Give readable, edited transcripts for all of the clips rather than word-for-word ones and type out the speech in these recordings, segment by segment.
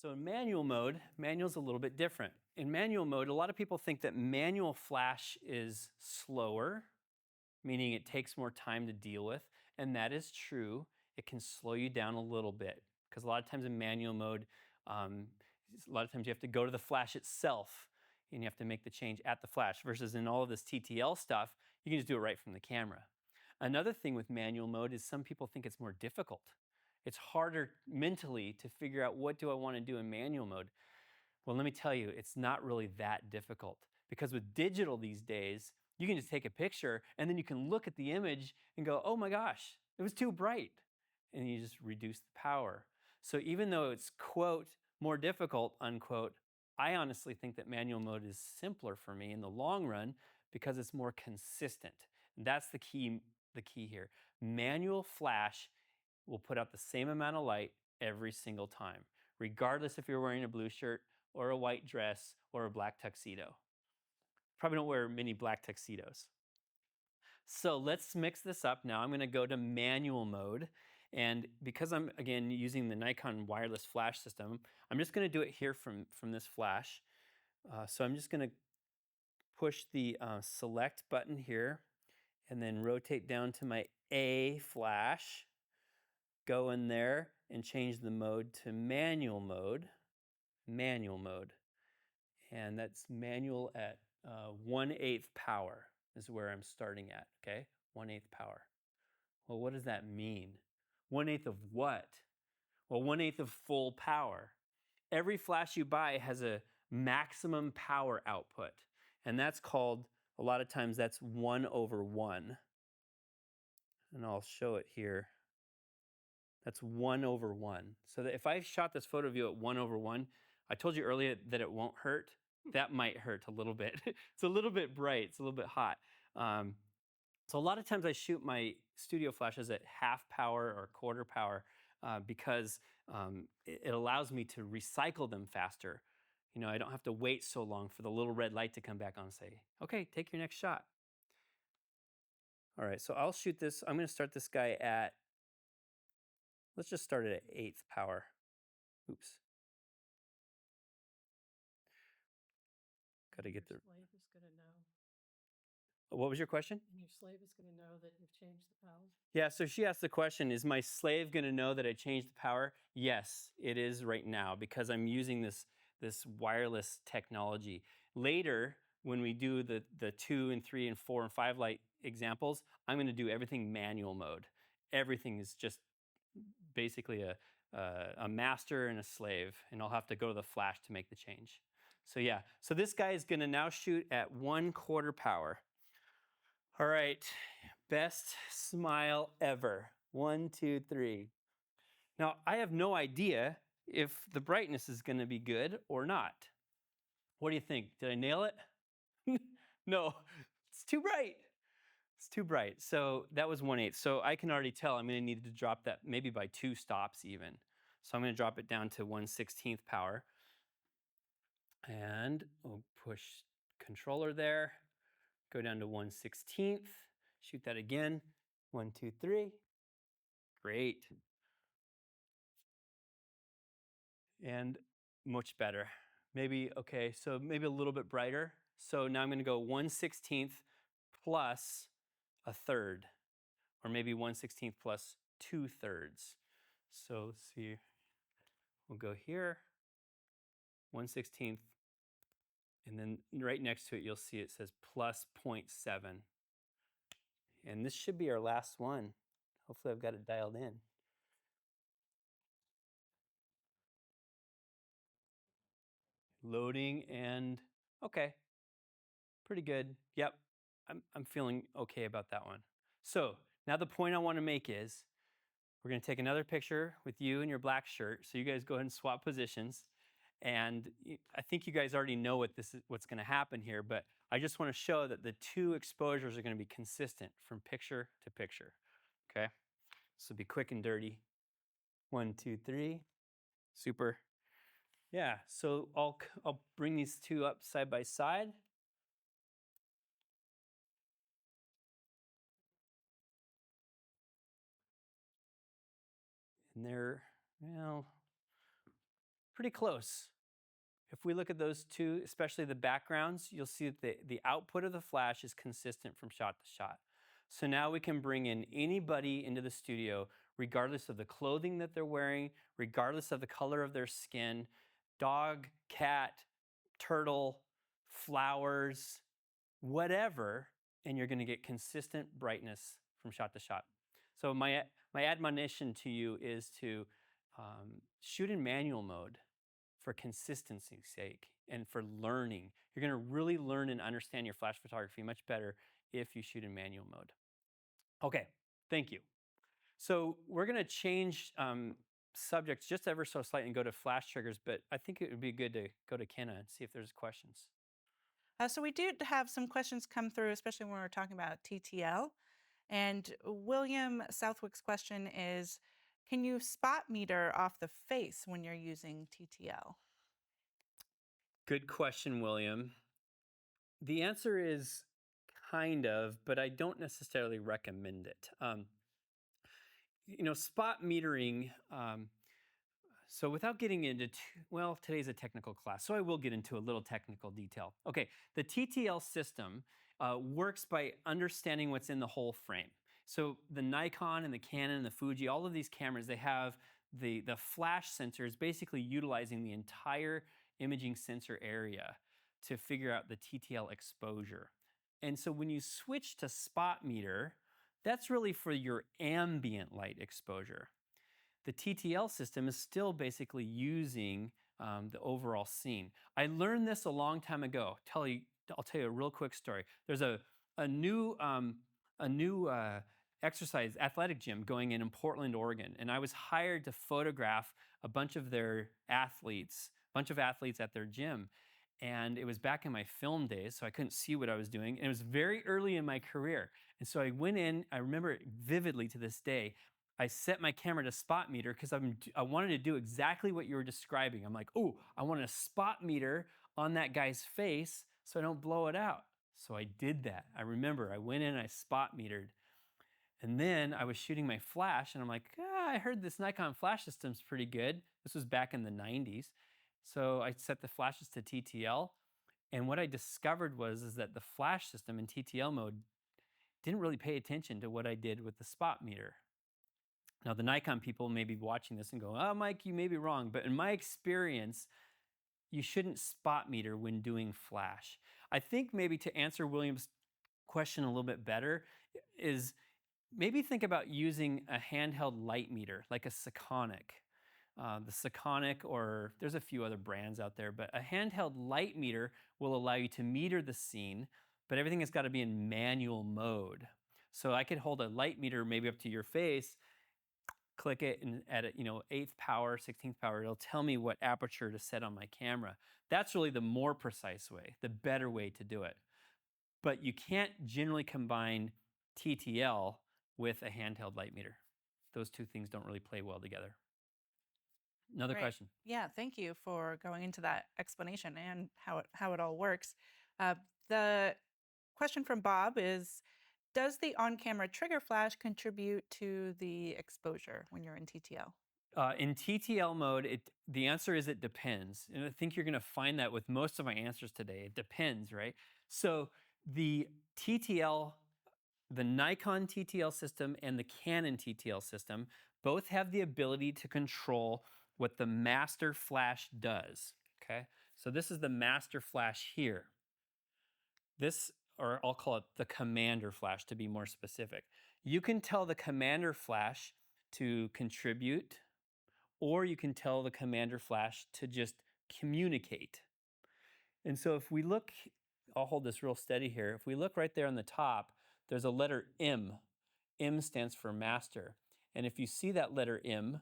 So in manual mode, manual's a little bit different. In manual mode, a lot of people think that manual flash is slower, meaning it takes more time to deal with, and that is true. It can slow you down a little bit because a lot of times in manual mode, a lot of times you have to go to the flash itself and you have to make the change at the flash versus in all of this TTL stuff, you can just do it right from the camera. Another thing with manual mode is some people think it's more difficult. It's harder mentally to figure out what do I want to do in manual mode. Well, let me tell you, it's not really that difficult because with digital these days, you can just take a picture and then you can look at the image and go, oh my gosh, it was too bright. And you just reduce the power. So even though it's, quote, more difficult, unquote, I honestly think that manual mode is simpler for me in the long run because it's more consistent. And that's the key here. Manual flash will put out the same amount of light every single time, regardless if you're wearing a blue shirt or a white dress or a black tuxedo. Probably don't wear many black tuxedos. So let's mix this up now. I'm going to go to manual mode. And because I'm, again, using the Nikon wireless flash system, I'm just going to do it here from this flash. So I'm just going to push the select button here and then rotate down to my A flash. Go in there and change the mode to manual mode. Manual mode. And that's manual at 1/8 power is where I'm starting at, okay? 1/8 power. Well, what does that mean? 1/8 of what? Well, 1/8 of full power. Every flash you buy has a maximum power output, and that's called, a lot of times that's 1/1. And I'll show it here. That's 1/1. So that if I shot this photo of you at 1/1, I told you earlier that it won't hurt. That might hurt a little bit. It's a little bit bright. It's a little bit hot. So a lot of times I shoot my studio flashes at half power or quarter power because it allows me to recycle them faster. You know, I don't have to wait so long for the little red light to come back on and say, okay, take your next shot. All right, so I'll shoot this. I'm going to start this guy at, let's just start it at 1/8 power. Oops. Got to get the. Your slave is going to know. What was your question? And your slave is going to know that you've changed the power. Yeah, so she asked the question, is my slave going to know that I changed the power? Yes, it is right now because I'm using this wireless technology. Later, when we do the 2 and 3 and 4 and 5 light examples, I'm going to do everything manual mode. Everything is just basically a master and a slave, and I'll have to go to the flash to make the change. So yeah, so this guy is going to now shoot at 1/4 power. All right, best smile ever. 1, 2, 3. Now, I have no idea if the brightness is going to be good or not. What do you think? Did I nail it? No, it's too bright. It's too bright. So that was 1/8. So I can already tell I'm going to need to drop that maybe by 2 stops even. So I'm going to drop it down to 1/16 power. And we'll push controller there. Go down to 1/16. Shoot that again. 1, 2, 3. Great. And much better. Maybe, okay, so maybe a little bit brighter. So now I'm going to go 1/16 plus 1/3, or maybe 1/16 plus 2/3. So let's see. We'll go here, 1/16, and then right next to it, you'll see it says plus 0.7. And this should be our last one. Hopefully I've got it dialed in. Loading and okay, pretty good. Yep, I'm feeling okay about that one. So now the point I want to make is we're going to take another picture with you in your black shirt. So you guys go ahead and swap positions. And I think you guys already know what's going to happen here, but I just want to show that the 2 exposures are going to be consistent from picture to picture. Okay, so be quick and dirty. 1, 2, 3. Super. Yeah, so I'll bring these 2 up side by side. And they're, well, pretty close. If we look at those two, especially the backgrounds, you'll see that the output of the flash is consistent from shot to shot. So now we can bring in anybody into the studio, regardless of the clothing that they're wearing, regardless of the color of their skin, dog, cat, turtle, flowers, whatever, and you're going to get consistent brightness from shot to shot. So my admonition to you is to shoot in manual mode for consistency's sake and for learning. You're going to really learn and understand your flash photography much better if you shoot in manual mode. Okay, thank you. So we're going to change subjects just ever so slightly and go to flash triggers, but I think it would be good to go to Kenna and see if there's questions. So we do have some questions come through, especially when we're talking about TTL. And William Southwick's question is, can you spot meter off the face when you're using TTL? Good question, William. The answer is kind of, but I don't necessarily recommend it. Spot metering, so without getting into, well, today's a technical class, so I will get into a little technical detail. Okay, the TTL system works by understanding what's in the whole frame. So the Nikon and the Canon and the Fuji, all of these cameras, they have the flash sensors basically utilizing the entire imaging sensor area to figure out the TTL exposure. And so when you switch to spot meter, that's really for your ambient light exposure. The TTL system is still basically using the overall scene. I learned this a long time ago. I'll tell you a real quick story. There's a new exercise athletic gym going in Portland, Oregon, and I was hired to photograph a bunch of athletes at their gym. And it was back in my film days, so I couldn't see what I was doing. And it was very early in my career. And so I went in, I remember it vividly to this day. I set my camera to spot meter because I wanted to do exactly what you were describing. I'm like, oh, I want a spot meter on that guy's face so I don't blow it out. So I did that. I remember I went in, I spot metered. And then I was shooting my flash and I'm like, I heard this Nikon flash system's pretty good. This was back in the 90s. So I set the flashes to TTL. And what I discovered is that the flash system in TTL mode didn't really pay attention to what I did with the spot meter. Now, the Nikon people may be watching this and go, oh, Mike, you may be wrong. But in my experience, you shouldn't spot meter when doing flash. I think maybe to answer William's question a little bit better is maybe think about using a handheld light meter, like a Sekonic. The Sekonic, or there's a few other brands out there, but a handheld light meter will allow you to meter the scene, but everything has got to be in manual mode. So I could hold a light meter maybe up to your face, click it, and at 8th power, 16th power, it'll tell me what aperture to set on my camera. That's really the more precise way, the better way to do it. But you can't generally combine TTL with a handheld light meter. Those two things don't really play well together. Another Great. question. Yeah, thank you for going into that explanation and how it all works. The question from Bob is, does the on-camera trigger flash contribute to the exposure when you're in TTL? In TTL mode, the answer is it depends. And I think you're going to find that with most of my answers today. It depends, right? So the TTL, the Nikon TTL system and the Canon TTL system both have the ability to control what the master flash does, okay? So this is the master flash here. This, or I'll call it the commander flash to be more specific. You can tell the commander flash to contribute, or you can tell the commander flash to just communicate. And so if we look, I'll hold this real steady here. If we look right there on the top, there's a letter M. M stands for master. And if you see that letter M,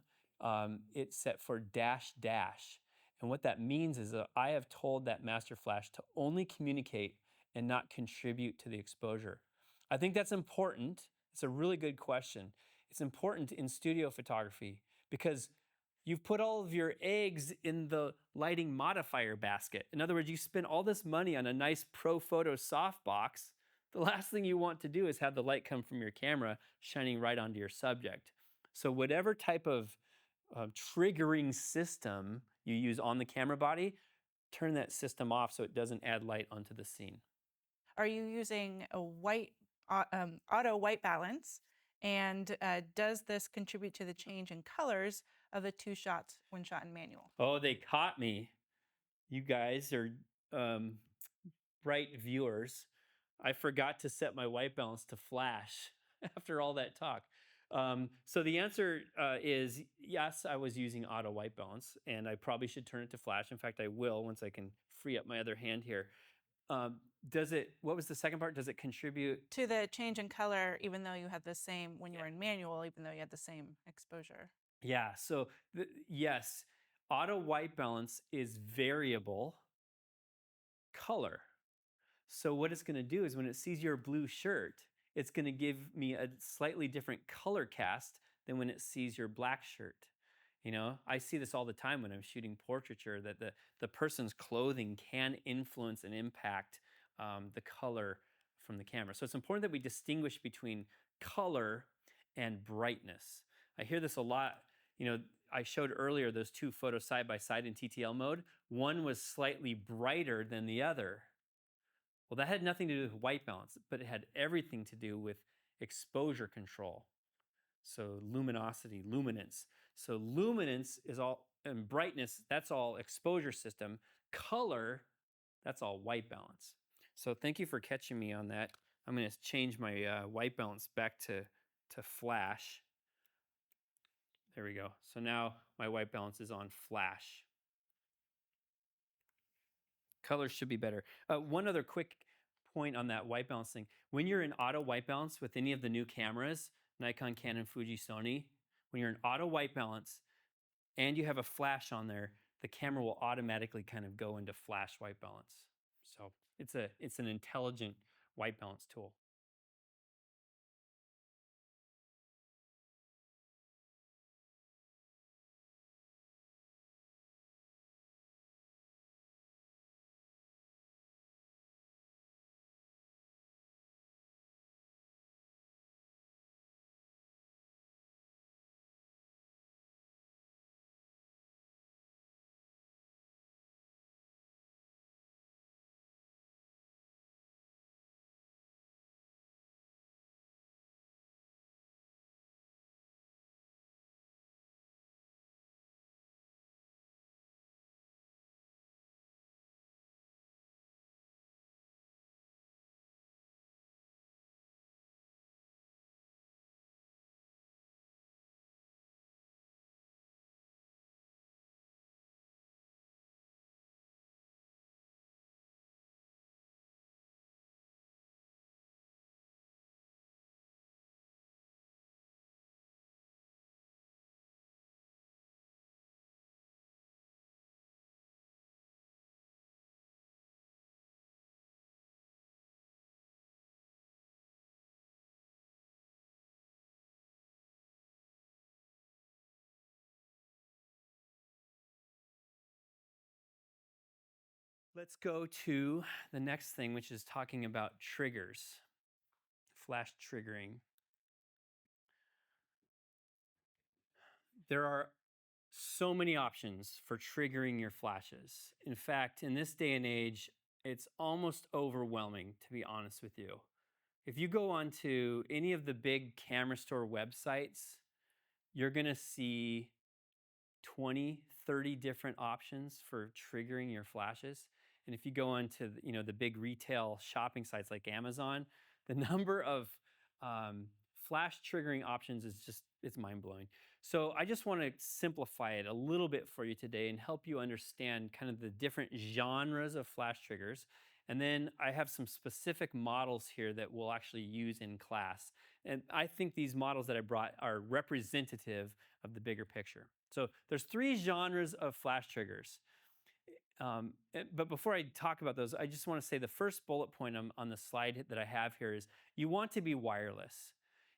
it's set for dash dash. And what that means is that I have told that master flash to only communicate and not contribute to the exposure. I think that's important. It's a really good question. It's important in studio photography because you've put all of your eggs in the lighting modifier basket. In other words, you spend all this money on a nice ProPhoto softbox. The last thing you want to do is have the light come from your camera shining right onto your subject. So whatever type of triggering system you use on the camera body, turn that system off so it doesn't add light onto the scene. Are you using a auto white balance? And does this contribute to the change in colors of the two shots when shot in manual? Oh, they caught me. You guys are bright viewers. I forgot to set my white balance to flash after all that talk. So the answer is yes, I was using auto white balance, and I probably should turn it to flash. In fact, I will once I can free up my other hand here. What was the second part? Does it contribute? To the change in color, even though you had the same, when you were in manual, even though you had the same exposure? Yeah, so yes, auto white balance is variable color. So what it's going to do is when it sees your blue shirt, it's going to give me a slightly different color cast than when it sees your black shirt. You know, I see this all the time when I'm shooting portraiture, that the person's clothing can influence and impact the color from the camera. So it's important that we distinguish between color and brightness. I hear this a lot. You know, I showed earlier those two photos side by side in TTL mode. One was slightly brighter than the other. Well, that had nothing to do with white balance, but it had everything to do with exposure control. So luminosity, luminance. So luminance is all, and brightness, that's all exposure system. Color, that's all white balance. So thank you for catching me on that. I'm going to change my white balance back to flash. There we go. So now my white balance is on flash. Colors should be better. One other quick point on that white balance thing. When you're in auto white balance with any of the new cameras, Nikon, Canon, Fuji, Sony, when you're in auto white balance and you have a flash on there, the camera will automatically kind of go into flash white balance. So it's an intelligent white balance tool. Let's go to the next thing, which is talking about triggers, flash triggering. There are so many options for triggering your flashes. In fact, in this day and age, it's almost overwhelming, to be honest with you. If you go onto any of the big camera store websites, you're going to see 20, 30 different options for triggering your flashes. And if you go onto the big retail shopping sites like Amazon, the number of flash triggering options is it's mind-blowing. So I just want to simplify it a little bit for you today and help you understand kind of the different genres of flash triggers. And then I have some specific models here that we'll actually use in class. And I think these models that I brought are representative of the bigger picture. So there's 3 genres of flash triggers. But before I talk about those, I just want to say the first bullet point on the slide that I have here is you want to be wireless.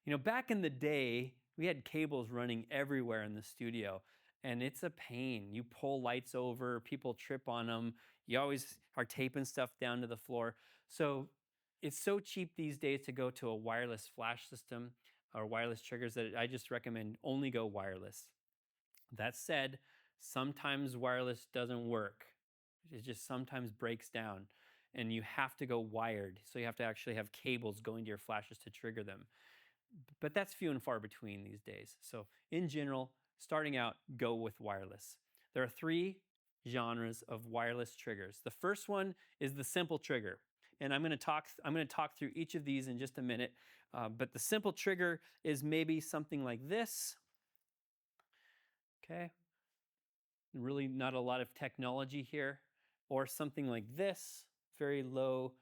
You know, back in the day, we had cables running everywhere in the studio, and it's a pain. You pull lights over, people trip on them. You always are taping stuff down to the floor. So it's so cheap these days to go to a wireless flash system or wireless triggers that I just recommend only go wireless. That said, Sometimes wireless doesn't work. It just sometimes breaks down and you have to go wired. So you have to actually have cables going to your flashes to trigger them. But that's few and far between these days. So in general, starting out, go with wireless. There are 3 genres of wireless triggers. The first one is the simple trigger. And I'm going to talk through each of these in just a minute. But the simple trigger is maybe something like this. Okay. Really not a lot of technology here. Or something like this, very low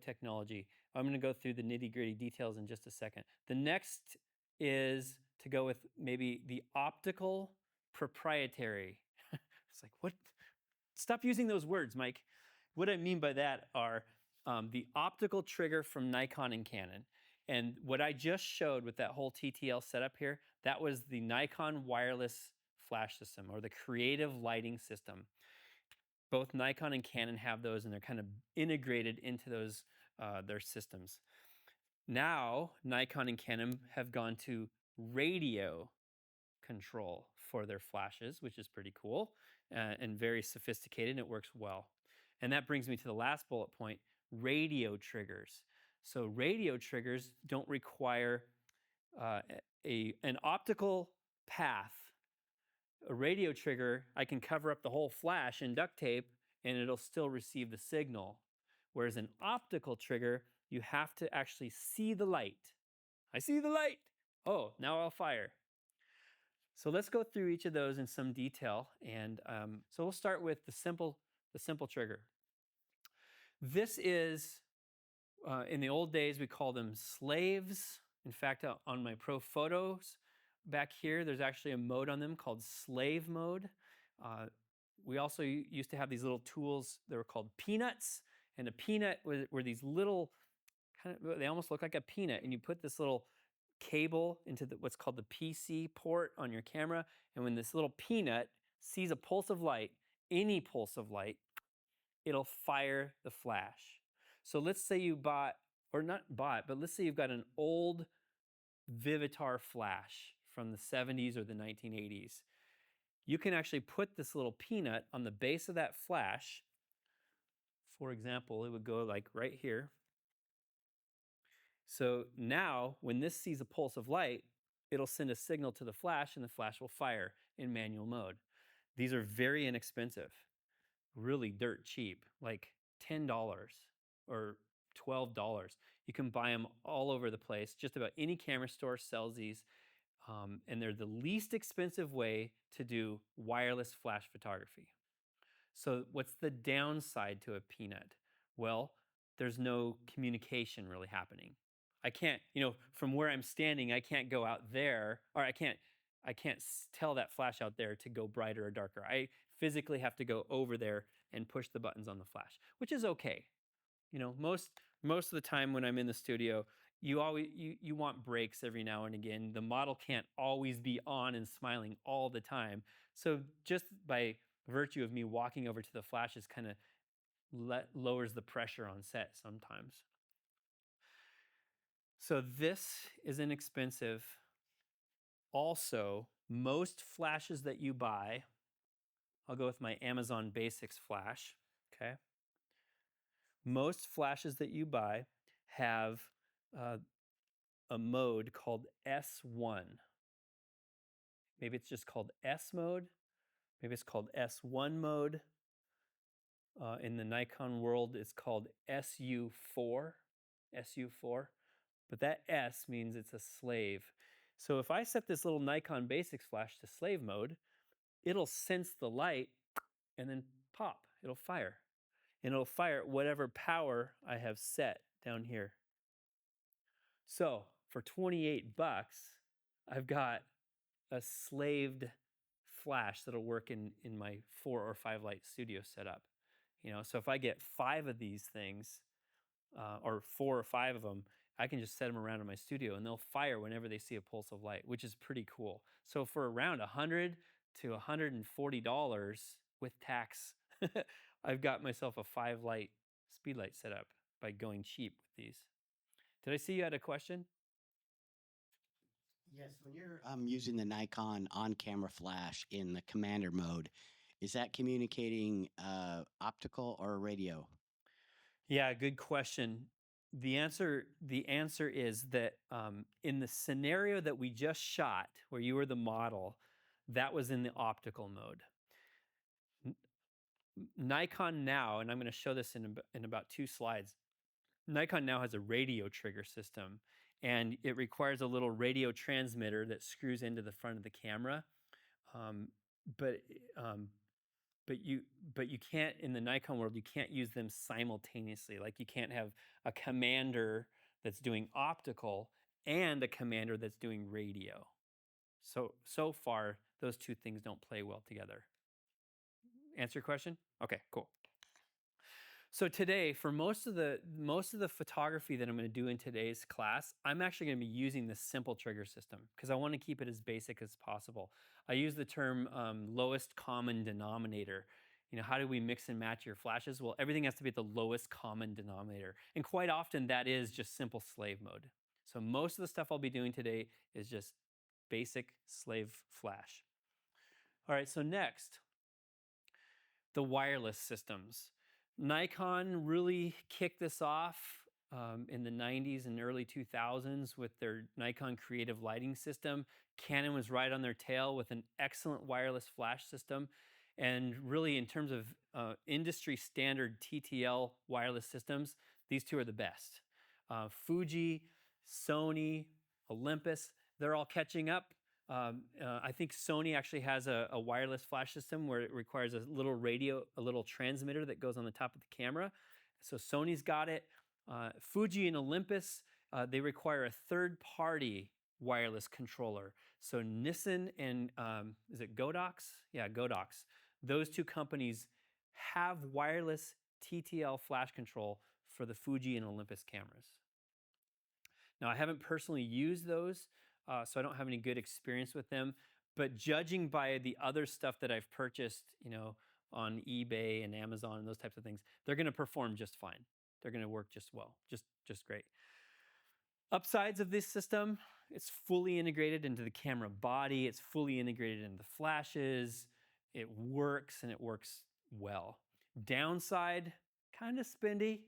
technology. I'm going to go through the nitty-gritty details in just a second. The next is to go with maybe the optical proprietary. It's like, what? Stop using those words, Mike. What I mean by that are the optical trigger from Nikon and Canon. And what I just showed with that whole TTL setup here, that was the Nikon wireless flash system or the creative lighting system. Both Nikon and Canon have those, and they're kind of integrated into those their systems. Now, Nikon and Canon have gone to radio control for their flashes, which is pretty cool and very sophisticated, and it works well. And that brings me to the last bullet point, radio triggers. So radio triggers don't require an optical path. A radio trigger, I can cover up the whole flash in duct tape and it'll still receive the signal. Whereas an optical trigger, you have to actually see the light. I see the light. Oh, now I'll fire. So let's go through each of those in some detail. And so we'll start with the simple trigger. This is, in the old days, we call them slaves. In fact, on my pro photos, back here, there's actually a mode on them called slave mode. We also used to have these little tools that were called peanuts. And a peanut were these little, they almost look like a peanut. And you put this little cable into what's called the PC port on your camera. And when this little peanut sees a pulse of light, any pulse of light, it'll fire the flash. So let's say you bought, or not bought, but let's say you've got an old Vivitar flash from the 70s or the 1980s. You can actually put this little peanut on the base of that flash. For example, it would go like right here. So now when this sees a pulse of light, it'll send a signal to the flash and the flash will fire in manual mode. These are very inexpensive, really dirt cheap, like $10 or $12. You can buy them all over the place. Just about any camera store sells these. And they're the least expensive way to do wireless flash photography. So what's the downside to a peanut? Well, there's no communication really happening. I can't, from where I'm standing, I can't go out there, or I can't tell that flash out there to go brighter or darker. I physically have to go over there and push the buttons on the flash, which is okay. Most of the time when I'm in the studio, you want breaks every now and again. The model can't always be on and smiling all the time. So just by virtue of me walking over to the flashes kind of lowers the pressure on set sometimes. So this is inexpensive. Also, most flashes that you buy, I'll go with my Amazon Basics flash, okay? Most flashes that you buy have a mode called S1. Maybe it's just called S mode. Maybe it's called S1 mode. In the Nikon world, it's called SU4. SU4. But that S means it's a slave. So if I set this little Nikon Basics flash to slave mode, it'll sense the light and then pop. It'll fire. And it'll fire at whatever power I have set down here. So for 28 bucks, I've got a slaved flash that'll work in my 4 or 5 light studio setup. So if I get 5 of these things, or 4 or 5 of them, I can just set them around in my studio and they'll fire whenever they see a pulse of light, which is pretty cool. So for around $100 to $140 with tax, I've got myself a 5 light speed light setup by going cheap with these. Did I see you had a question? Yes, when you're using the Nikon on-camera flash in the commander mode, is that communicating optical or radio? Yeah, good question. The answer is that in the scenario that we just shot, where you were the model, that was in the optical mode. N- Nikon now, and I'm going to show this in about 2 slides. Nikon now has a radio trigger system, and it requires a little radio transmitter that screws into the front of the camera. Um, but um, but you but you can't, in the Nikon world, you can't use them simultaneously. Like, you can't have a commander that's doing optical and a commander that's doing radio. So far, those two things don't play well together. Answer your question? Okay, cool. So today, for most of the photography that I'm going to do in today's class, I'm actually going to be using this simple trigger system because I want to keep it as basic as possible. I use the term lowest common denominator. How do we mix and match your flashes? Well, everything has to be at the lowest common denominator, and quite often that is just simple slave mode. So most of the stuff I'll be doing today is just basic slave flash. All right, so next, the wireless systems. Nikon really kicked this off in the 90s and early 2000s with their Nikon Creative Lighting System. Canon was right on their tail with an excellent wireless flash system. And really, in terms of industry standard TTL wireless systems, these two are the best. Fuji, Sony, Olympus, they're all catching up. I think Sony actually has a wireless flash system where it requires a little radio, a little transmitter that goes on the top of the camera. So Sony's got it. Fuji and Olympus, they require a third-party wireless controller. So Nissan and is it Godox? Yeah, Godox. Those two companies have wireless TTL flash control for the Fuji and Olympus cameras. Now, I haven't personally used those, so I don't have any good experience with them. But judging by the other stuff that I've purchased, on eBay and Amazon and those types of things, they're going to perform just fine. They're going to work just well, just great. Upsides of this system: it's fully integrated into the camera body. It's fully integrated into the flashes. It works, and it works well. Downside: kind of spendy.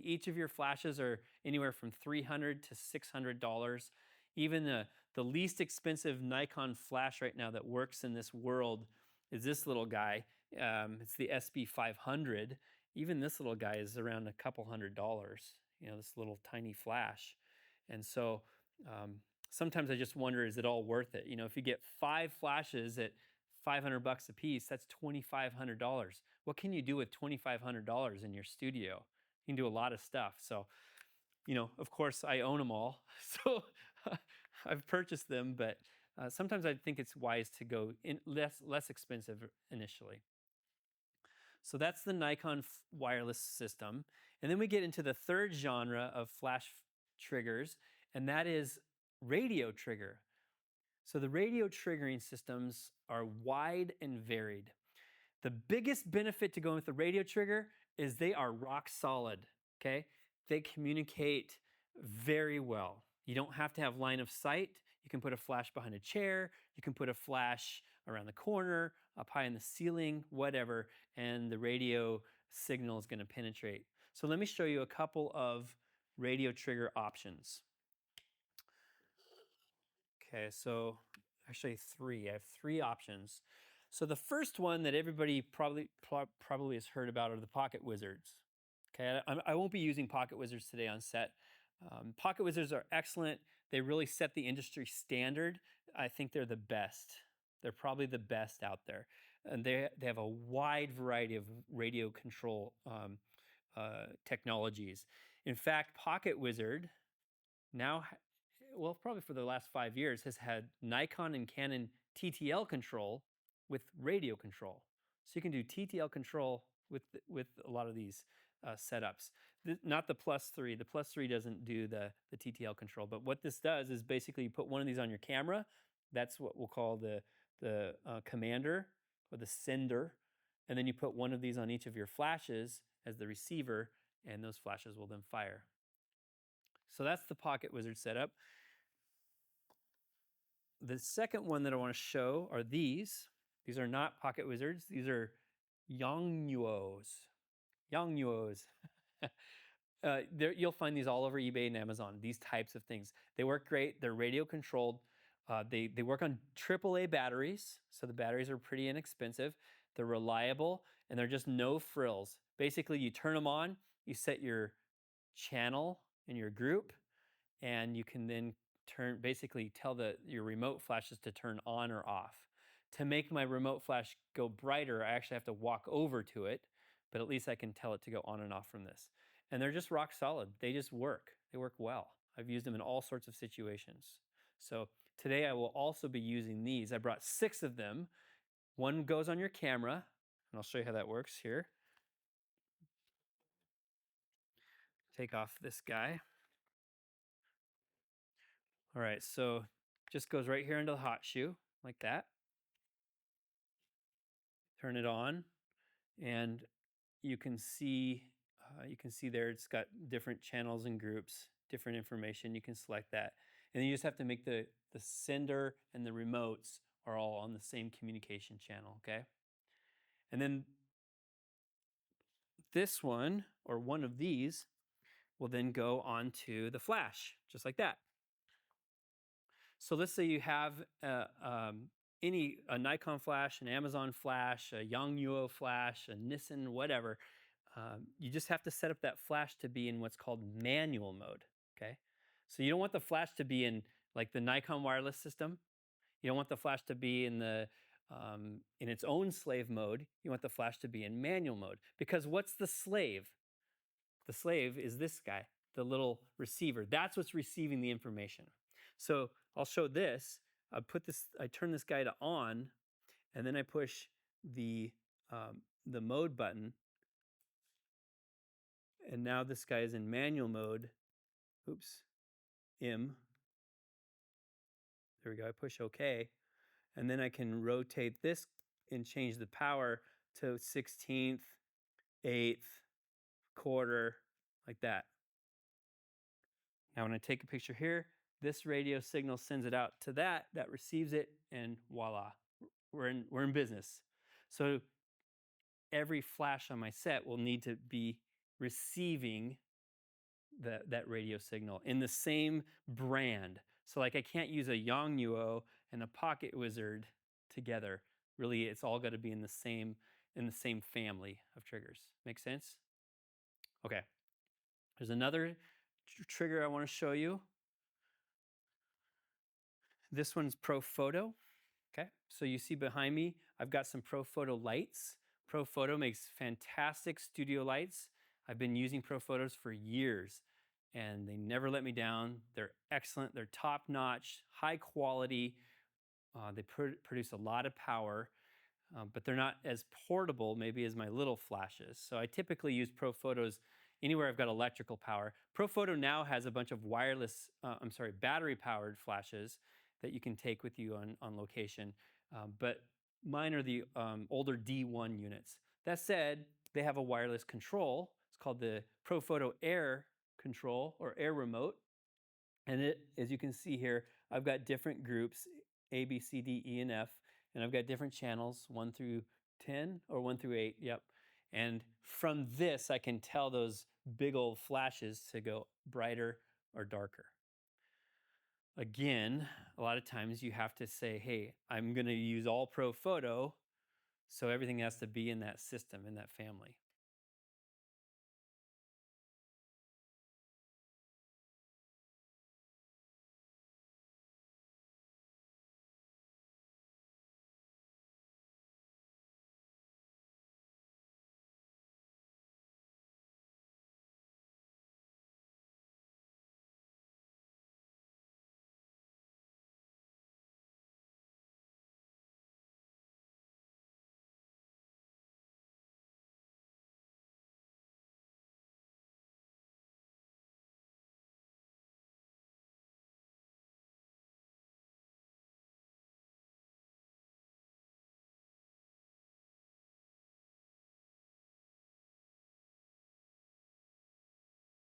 Each of your flashes are anywhere from $300 to $600. Even the least expensive Nikon flash right now that works in this world is this little guy. It's the SB500. Even this little guy is around a couple $100. This little tiny flash. And so sometimes I just wonder, is it all worth it? If you get 5 flashes at $500 a piece, that's $2,500. What can you do with $2,500 in your studio? You can do a lot of stuff. So, of course, I own them all. So I've purchased them, but sometimes I think it's wise to go in less expensive initially. So that's the Nikon wireless system. And then we get into the third genre of flash triggers, and that is radio trigger. So the radio triggering systems are wide and varied. The biggest benefit to going with the radio trigger is they are rock solid, okay? They communicate very well. You don't have to have line of sight. You can put a flash behind a chair. You can put a flash around the corner, up high in the ceiling, whatever, and the radio signal is going to penetrate. So let me show you a couple of radio trigger options. Okay, so actually 3. I have 3 options. So the first one that everybody probably has heard about are the pocket wizards. Okay, I won't be using pocket wizards today on set. Pocket wizards are excellent. They really set the industry standard. I think they're the best. They're probably the best out there. And they have a wide variety of radio control technologies. In fact, Pocket Wizard now, well, probably for the last 5 years, has had Nikon and Canon TTL control with radio control. So you can do TTL control with a lot of these setups. Not the Plus 3. The Plus 3 doesn't do the TTL control. But what this does is basically you put one of these on your camera. That's what we'll call the commander or the sender. And then you put one of these on each of your flashes as the receiver, and those flashes will then fire. So that's the Pocket Wizard setup. the second one that I want to show are these. These are not pocket wizards. These are Yongnuos. Yongnuos. You'll find these all over eBay and Amazon, these types of things. They work great. They're radio controlled. They work on AAA batteries, so the batteries are pretty inexpensive. They're reliable, and they're just no frills. Basically, you turn them on, you set your channel in your group, and you can then basically tell your remote flashes to turn on or off. To make my remote flash go brighter, I actually have to walk over to it, but at least I can tell it to go on and off from this. And they're just rock solid. They just work. They work well. I've used them in all sorts of situations. So today I will also be using these. I brought 6 of them. One goes on your camera, and I'll show you how that works here. Take off this guy. All right, so just goes right here into the hot shoe, like that. Turn it on, and you can see there it's got different channels and groups, different information. You can select that, and then you just have to make the sender and the remotes are all on the same communication channel. Okay, and then this one or one of these will then go onto the flash, just like that. So let's say you have a Nikon flash, an Amazon flash, a Yongnuo flash, a Nissan, whatever. You just have to set up that flash to be in what's called manual mode, okay? So you don't want the flash to be in like the Nikon wireless system. You don't want the flash to be in its own slave mode. You want the flash to be in manual mode, because what's the slave? The slave is this guy, the little receiver. That's what's receiving the information. So I'll show this. I turn this guy to on, and then I push the mode button, and now this guy is in manual mode. Oops, M. There we go. I push OK, and then I can rotate this and change the power to 16th, 8th, quarter, like that. Now when I take a picture here, this radio signal sends it out to that receives it, and voila, we're in business. So every flash on my set will need to be receiving that radio signal in the same brand. So like I can't use a Yongnuo and a Pocket Wizard together. Really, it's all got to be in the same family of triggers. Make sense? Okay. There's another trigger I want to show you. This one's Pro Photo. Okay, so you see behind me, I've got some Pro Photo lights. Pro Photo makes fantastic studio lights. I've been using Pro Photos for years, and they never let me down. They're excellent. They're top-notch, high quality. They produce a lot of power, but they're not as portable maybe as my little flashes. So I typically use Pro Photos anywhere I've got electrical power. Pro Photo now has a bunch of battery-powered flashes that you can take with you on location, but mine are the older D1 units. That said, they have a wireless control. It's called the Pro Photo Air Control or Air Remote, and as you can see here, I've got different groups, A, B, C, D, E, and F, and I've got different channels, 1 through 10 or 1 through 8, yep. And from this, I can tell those big old flashes to go brighter or darker. Again, a lot of times you have to say, hey, I'm going to use all Pro Photo, so everything has to be in that system, in that family.